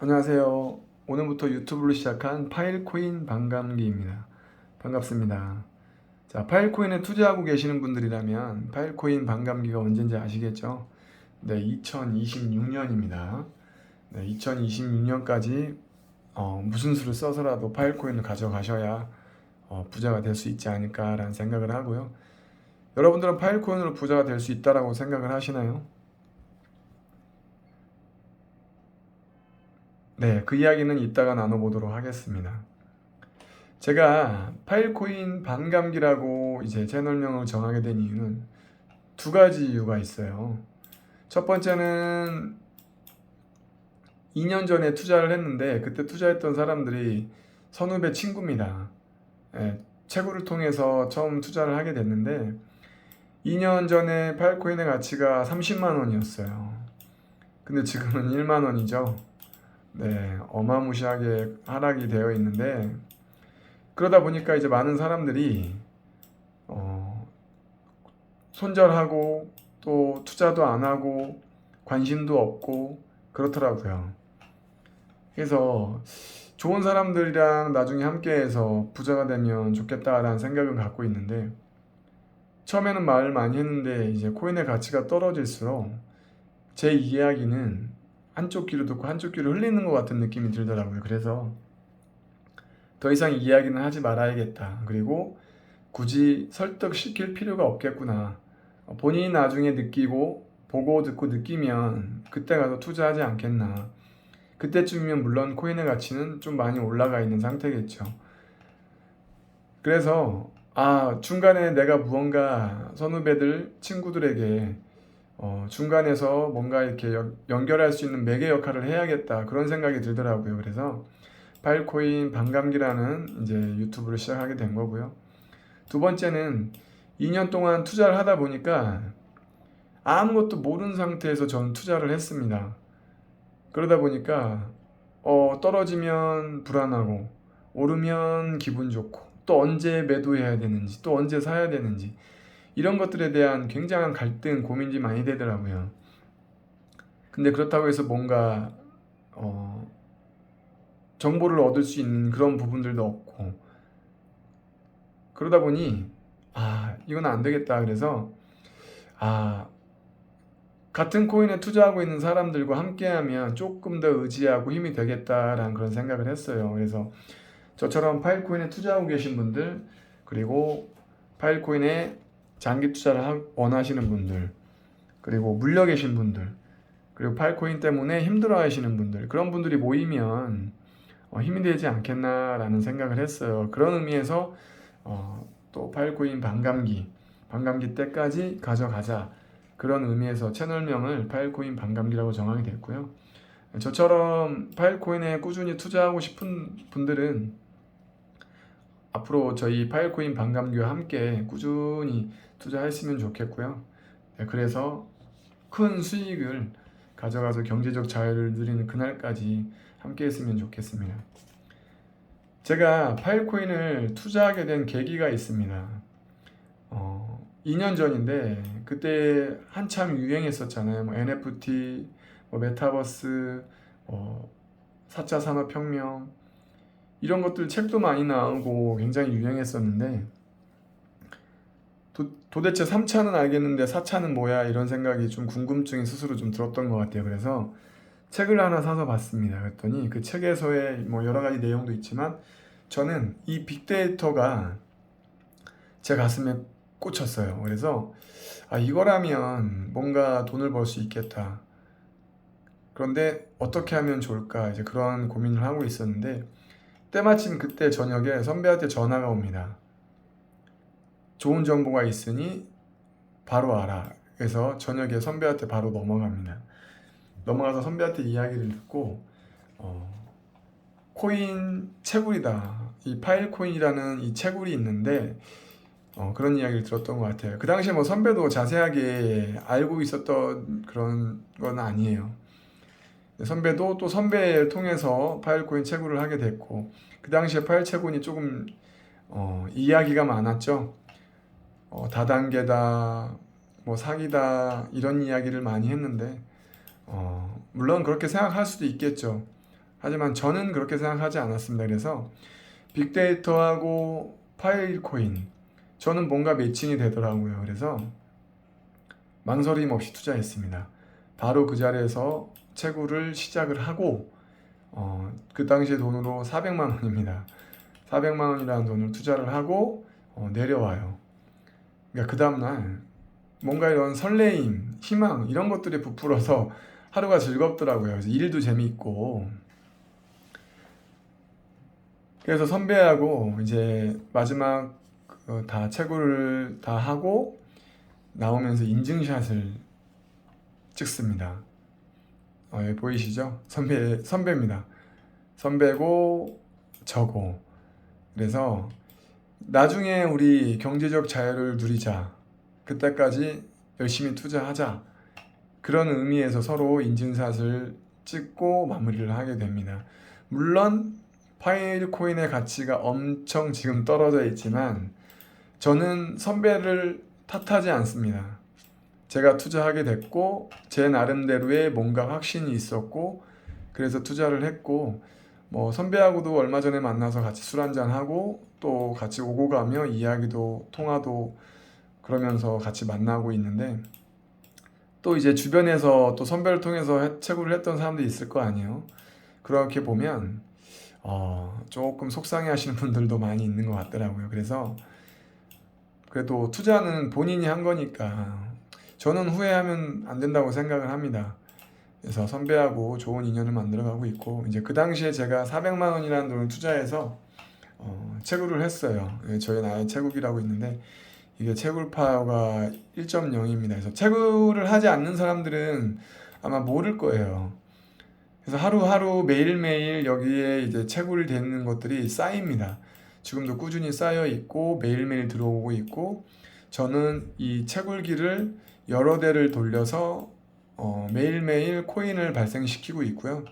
안녕하세요. 오늘부터 유튜브로 시작한 파일코인 반감기입니다. 반갑습니다. 자, 파일코인에 투자하고 계시는 분들이라면 파일코인 반감기가 언제인지 아시겠죠? 네, 2026년입니다. 네, 2026년까지 무슨 수를 써서라도 파일코인을 가져가셔야 부자가 될 수 있지 않을까라는 생각을 하고요. 여러분들은 파일코인으로 부자가 될 수 있다라고 생각을 하시나요? 네, 그 이야기는 이따가 나눠보도록 하겠습니다. 제가 파일코인 반감기라고 이제 채널명을 정하게 된 이유는 두 가지 이유가 있어요. 첫 번째는 2년 전에 투자를 했는데 그때 투자했던 사람들이 선후배 친구입니다. 예, 채굴을 통해서 처음 투자를 하게 됐는데 2년 전에 파일코인의 가치가 30만 원이었어요. 근데 지금은 1만 원이죠. 네, 어마무시하게 하락이 되어 있는데 그러다 보니까 이제 많은 사람들이 어, 손절하고 또 투자도 안 하고 관심도 없고 그렇더라고요. 그래서 좋은 사람들이랑 나중에 함께해서 부자가 되면 좋겠다라는 생각은 갖고 있는데 처음에는 말을 많이 했는데 이제 코인의 가치가 떨어질수록 제 이야기는 한쪽 귀로 듣고 한쪽 귀로 흘리는 것 같은 느낌이 들더라고요. 그래서 더 이상 이 이야기는 하지 말아야겠다. 그리고 굳이 설득시킬 필요가 없겠구나. 본인이 나중에 느끼고 보고 듣고 느끼면 그때 가서 투자하지 않겠나. 그때쯤이면 물론 코인의 가치는 좀 많이 올라가 있는 상태겠죠. 그래서 중간에 내가 무언가 선후배들 친구들에게 중간에서 뭔가 이렇게 연결할 수 있는 매개 역할을 해야겠다 그런 생각이 들더라고요. 그래서 파일코인 반감기라는 이제 유튜브를 시작하게 된 거고요. 두 번째는 2년 동안 투자를 하다 보니까 아무것도 모르는 상태에서 저는 투자를 했습니다. 그러다 보니까 떨어지면 불안하고 오르면 기분 좋고 또 언제 매도해야 되는지 또 언제 사야 되는지 이런 것들에 대한 굉장한 갈등, 고민이 많이 되더라고요. 근데 그렇다고 해서 뭔가 어, 정보를 얻을 수 있는 그런 부분들도 없고 그러다 보니 이건 안 되겠다. 그래서 아 같은 코인에 투자하고 있는 사람들과 함께하면 조금 더 의지하고 힘이 되겠다라는 그런 생각을 했어요. 그래서 저처럼 파일코인에 투자하고 계신 분들, 그리고 파일코인에 장기 투자를 원하시는 분들, 그리고 물려 계신 분들, 그리고 파일코인 때문에 힘들어 하시는 분들, 그런 분들이 모이면 힘이 되지 않겠나라는 생각을 했어요. 그런 의미에서 또 파일코인 반감기 때까지 가져가자. 그런 의미에서 채널명을 파일코인 반감기라고 정하게 됐고요. 저처럼 파일코인에 꾸준히 투자하고 싶은 분들은 앞으로 저희 파일코인 반감기와 함께 꾸준히 투자했으면 좋겠고요. 네, 그래서 큰 수익을 가져가서 경제적 자유를 누리는 그날까지 함께 했으면 좋겠습니다. 제가 파일코인을 투자하게 된 계기가 있습니다. 2년 전인데 그때 한참 유행했었잖아요. 뭐 NFT, 뭐 메타버스, 4차 산업혁명 이런 것들 책도 많이 나오고 굉장히 유행했었는데 도대체 3차는 알겠는데 4차는 뭐야 이런 생각이 좀 궁금증이 스스로 좀 들었던 것 같아요. 그래서 책을 하나 사서 봤습니다. 그랬더니 그 책에서의 뭐 여러 가지 내용도 있지만 저는 이 빅데이터가 제 가슴에 꽂혔어요. 그래서 이거라면 뭔가 돈을 벌 수 있겠다. 그런데 어떻게 하면 좋을까? 이제 그런 고민을 하고 있었는데 때마침 그때 저녁에 선배한테 전화가 옵니다. 좋은 정보가 있으니 바로 알아. 그래서 저녁에 선배한테 바로 넘어갑니다. 넘어가서 선배한테 이야기를 듣고 어, 코인 채굴이다. 이 파일코인이라는 이 채굴이 있는데 그런 이야기를 들었던 것 같아요. 그 당시에 뭐 선배도 자세하게 알고 있었던 그런 건 아니에요. 선배도 또 선배를 통해서 파일코인 채굴을 하게 됐고 그 당시에 파일 채굴이 조금 이야기가 많았죠. 다단계다, 뭐 사기다 이런 이야기를 많이 했는데 물론 그렇게 생각할 수도 있겠죠. 하지만 저는 그렇게 생각하지 않았습니다. 그래서 빅데이터하고 파일코인, 저는 뭔가 매칭이 되더라고요. 그래서 망설임 없이 투자했습니다. 바로 그 자리에서 채굴을 시작을 하고 그 당시에 돈으로 400만 원입니다. 400만 원이라는 돈을 투자를 하고 내려와요. 그러니까 그 다음날 뭔가 이런 설레임, 희망 이런 것들이 부풀어서 하루가 즐겁더라고요. 그래서 일도 재미있고. 그래서 선배하고 이제 마지막 다 채굴을 다 하고 나오면서 인증샷을 찍습니다. 여기 보이시죠? 선배입니다. 선배고 저고. 그래서 나중에 우리 경제적 자유를 누리자. 그때까지 열심히 투자하자. 그런 의미에서 서로 인증샷을 찍고 마무리를 하게 됩니다. 물론 파일코인의 가치가 엄청 지금 떨어져 있지만 저는 선배를 탓하지 않습니다. 제가 투자하게 됐고 제 나름대로의 뭔가 확신이 있었고 그래서 투자를 했고 뭐 선배하고도 얼마 전에 만나서 같이 술 한잔 하고 또 같이 오고 가며 이야기도 통화도 그러면서 같이 만나고 있는데 또 이제 주변에서 또 선배를 통해서 채굴을 했던 사람들이 있을 거 아니에요. 그렇게 보면 조금 속상해 하시는 분들도 많이 있는 것 같더라고요. 그래서 그래도 투자는 본인이 한 거니까 저는 후회하면 안 된다고 생각을 합니다. 그래서 선배하고 좋은 인연을 만들어가고 있고 이제 그 당시에 제가 400만 원이라는 돈을 투자해서 채굴을 했어요. 저희 나의 채굴이라고 있는데 이게 채굴파가 1.0입니다. 그래서 채굴을 하지 않는 사람들은 아마 모를 거예요. 그래서 하루하루 매일매일 여기에 이제 채굴이 되는 것들이 쌓입니다. 지금도 꾸준히 쌓여 있고 매일매일 들어오고 있고 저는 이 채굴기를 여러 대를 돌려서 매일매일 코인을 발생시키고 있고요.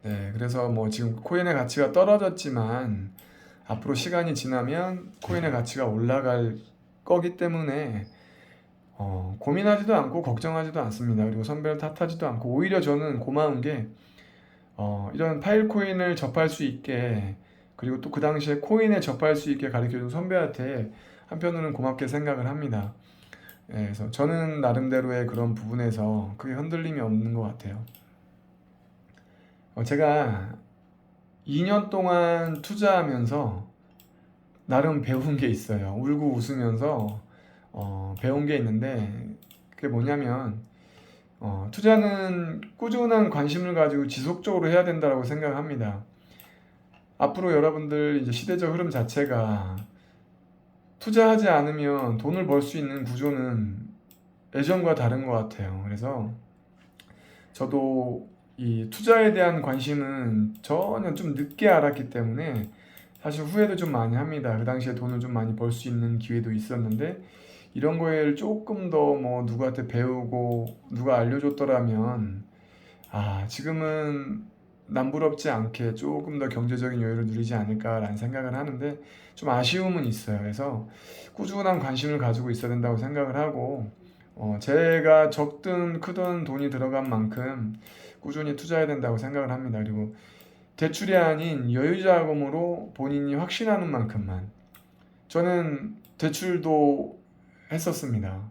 네, 그래서 뭐 지금 코인의 가치가 떨어졌지만 앞으로 시간이 지나면 코인의 가치가 올라갈 거기 때문에 고민하지도 않고 걱정하지도 않습니다. 그리고 선배를 탓하지도 않고 오히려 저는 고마운 게 이런 파일코인을 접할 수 있게 그리고 또 그 당시에 코인에 접할 수 있게 가르쳐준 선배한테 한편으로는 고맙게 생각을 합니다. 그래서 저는 나름대로의 그런 부분에서 크게 흔들림이 없는 것 같아요. 제가 2년 동안 투자하면서 나름 배운 게 있어요. 울고 웃으면서 배운 게 있는데 그게 뭐냐면 투자는 꾸준한 관심을 가지고 지속적으로 해야 된다고 생각합니다. 앞으로 여러분들 이제 시대적 흐름 자체가 투자하지 않으면 돈을 벌 수 있는 구조는 예전과 다른 것 같아요. 그래서 저도 이 투자에 대한 관심은 전혀 좀 늦게 알았기 때문에 사실 후회도 좀 많이 합니다. 그 당시에 돈을 좀 많이 벌 수 있는 기회도 있었는데 이런 거를 조금 더 뭐 누구한테 배우고 누가 알려줬더라면 지금은 남부럽지 않게 조금 더 경제적인 여유를 누리지 않을까라는 생각을 하는데 좀 아쉬움은 있어요. 그래서 꾸준한 관심을 가지고 있어야 된다고 생각을 하고 제가 적든 크든 돈이 들어간 만큼 꾸준히 투자해야 된다고 생각을 합니다. 그리고 대출이 아닌 여유자금으로 본인이 확신하는 만큼만 저는 대출도 했었습니다.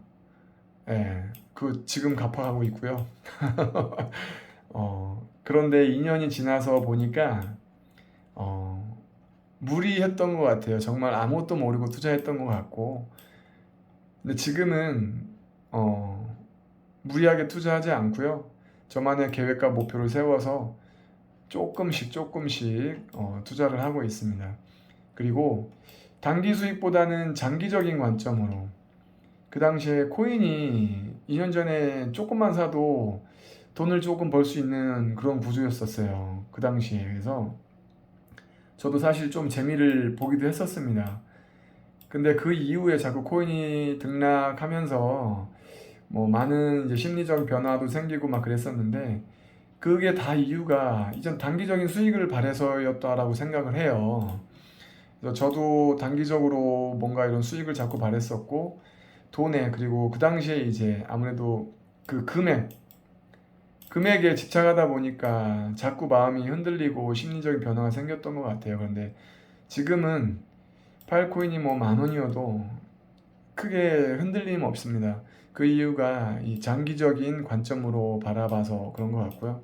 예, 그 지금 갚아가고 있고요. 그런데 2년이 지나서 보니까 무리했던 것 같아요. 정말 아무것도 모르고 투자했던 것 같고 근데 지금은 무리하게 투자하지 않고요. 저만의 계획과 목표를 세워서 조금씩 투자를 하고 있습니다. 그리고 단기 수익보다는 장기적인 관점으로 그 당시에 코인이 2년 전에 조금만 사도 돈을 조금 벌 수 있는 그런 구조였었어요. 그 당시에. 그래서 저도 사실 좀 재미를 보기도 했었습니다. 근데 그 이후에 자꾸 코인이 등락하면서 뭐 많은 이제 심리적 변화도 생기고 막 그랬었는데 그게 다 이유가 이전 단기적인 수익을 바래서였다라고 생각을 해요. 그래서 저도 단기적으로 뭔가 이런 수익을 자꾸 바랬었고 돈에 그리고 그 당시에 이제 아무래도 그 금액 금액에 집착하다 보니까 자꾸 마음이 흔들리고 심리적인 변화가 생겼던 것 같아요. 그런데 지금은 파일코인이 뭐 10,000원이어도 크게 흔들림 없습니다. 그 이유가 이 장기적인 관점으로 바라봐서 그런 것 같고요.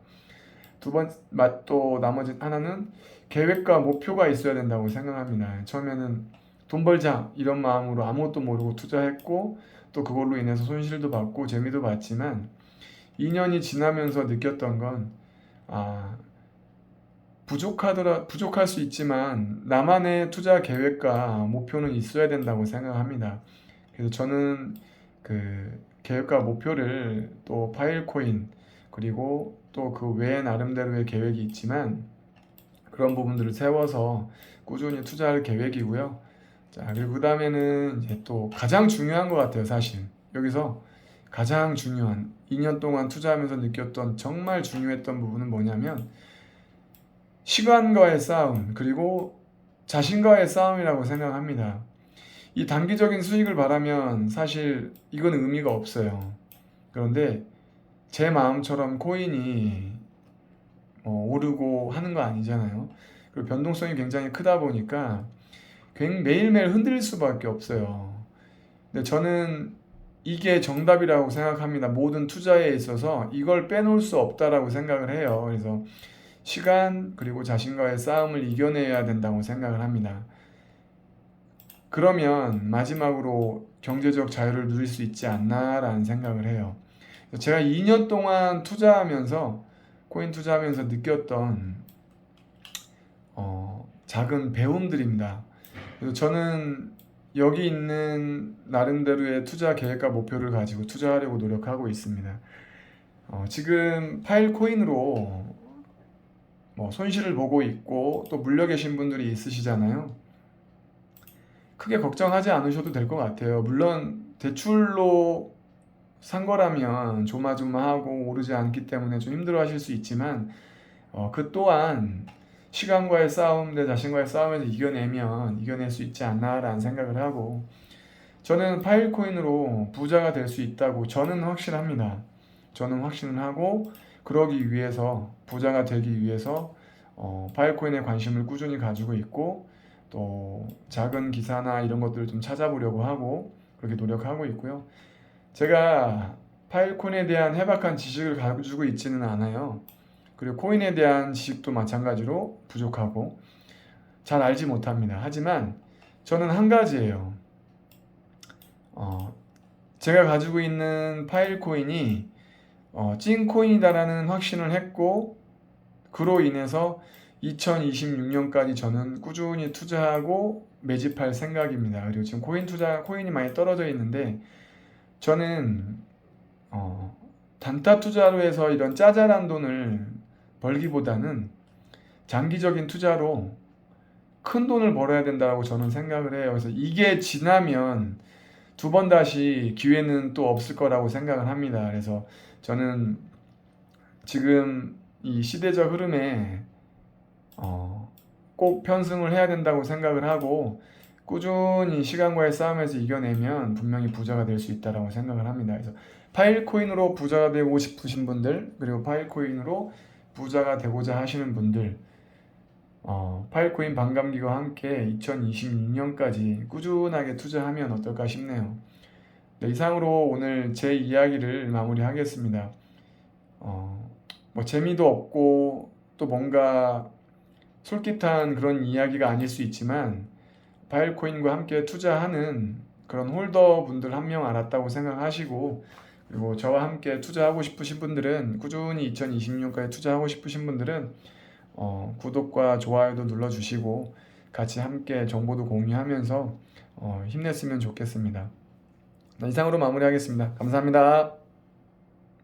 또 나머지 하나는 계획과 목표가 있어야 된다고 생각합니다. 처음에는 돈 벌자 이런 마음으로 아무것도 모르고 투자했고 또 그걸로 인해서 손실도 받고 재미도 봤지만 2년이 지나면서 느꼈던 건 아, 부족할 수 있지만 나만의 투자 계획과 목표는 있어야 된다고 생각합니다. 그래서 저는 그 계획과 목표를 또 파일코인 그리고 또 그 외에 나름대로의 계획이 있지만 그런 부분들을 세워서 꾸준히 투자할 계획이고요. 자, 그리고 그 다음에는 이제 또 가장 중요한 것 같아요, 사실. 여기서 가장 중요한 2년 동안 투자하면서 느꼈던 정말 중요했던 부분은 뭐냐면 시간과의 싸움, 그리고 자신과의 싸움이라고 생각합니다. 이 단기적인 수익을 바라면 사실 이건 의미가 없어요. 그런데 제 마음처럼 코인이 오르고 하는 거 아니잖아요. 그리고 변동성이 굉장히 크다 보니까 매일매일 흔들릴 수밖에 없어요. 근데 저는 이게 정답이라고 생각합니다. 모든 투자에 있어서 이걸 빼놓을 수 없다라고 생각을 해요. 그래서 시간 그리고 자신과의 싸움을 이겨내야 된다고 생각을 합니다. 그러면 마지막으로 경제적 자유를 누릴 수 있지 않나라는 생각을 해요. 제가 2년 동안 코인 투자하면서 느꼈던 작은 배움들입니다. 그래서 저는 여기 있는 나름대로의 투자 계획과 목표를 가지고 투자하려고 노력하고 있습니다. 지금 파일코인으로 손실을 보고 있고 또 물려 계신 분들이 있으시잖아요. 크게 걱정하지 않으셔도 될 것 같아요. 물론 대출로 산 거라면 조마조마하고 오르지 않기 때문에 좀 힘들어 하실 수 있지만 그 또한 시간과의 싸움, 내 자신과의 싸움에서 이겨낼 수 있지 않나라는 생각을 하고 저는 파일코인으로 부자가 될 수 있다고 저는 확신합니다. 저는 확신을 하고 그러기 위해서 부자가 되기 위해서 파일코인에 관심을 꾸준히 가지고 있고 또 작은 기사나 이런 것들을 좀 찾아보려고 하고 그렇게 노력하고 있고요. 제가 파일코인에 대한 해박한 지식을 가지고 있지는 않아요. 그리고 코인에 대한 지식도 마찬가지로 부족하고 잘 알지 못합니다. 하지만 저는 한 가지예요. 제가 가지고 있는 파일코인이 찐코인이다라는 확신을 했고 그로 인해서 2026년까지 저는 꾸준히 투자하고 매집할 생각입니다. 그리고 지금 코인이 많이 떨어져 있는데 저는 단타 투자로 해서 이런 짜잘한 돈을 벌기보다는 장기적인 투자로 큰 돈을 벌어야 된다고 저는 생각을 해요. 그래서 이게 지나면 두 번 다시 기회는 또 없을 거라고 생각을 합니다. 그래서 저는 지금 이 시대적 흐름에 꼭 편승을 해야 된다고 생각을 하고 꾸준히 시간과의 싸움에서 이겨내면 분명히 부자가 될 수 있다고 생각을 합니다. 그래서 파일코인으로 부자가 되고 싶으신 분들 그리고 파일코인으로 부자가 되고자 하시는 분들 파일코인 반감기와 함께 2026년까지 꾸준하게 투자하면 어떨까 싶네요. 네, 이상으로 오늘 제 이야기를 마무리하겠습니다. 재미도 없고 또 뭔가 솔깃한 그런 이야기가 아닐 수 있지만 파일코인과 함께 투자하는 그런 홀더 분들 한 명 알았다고 생각하시고 그리고 저와 함께 투자하고 싶으신 분들은 꾸준히 2026년까지 투자하고 싶으신 분들은 구독과 좋아요도 눌러주시고 같이 함께 정보도 공유하면서 힘냈으면 좋겠습니다. 이상으로 마무리하겠습니다. 감사합니다.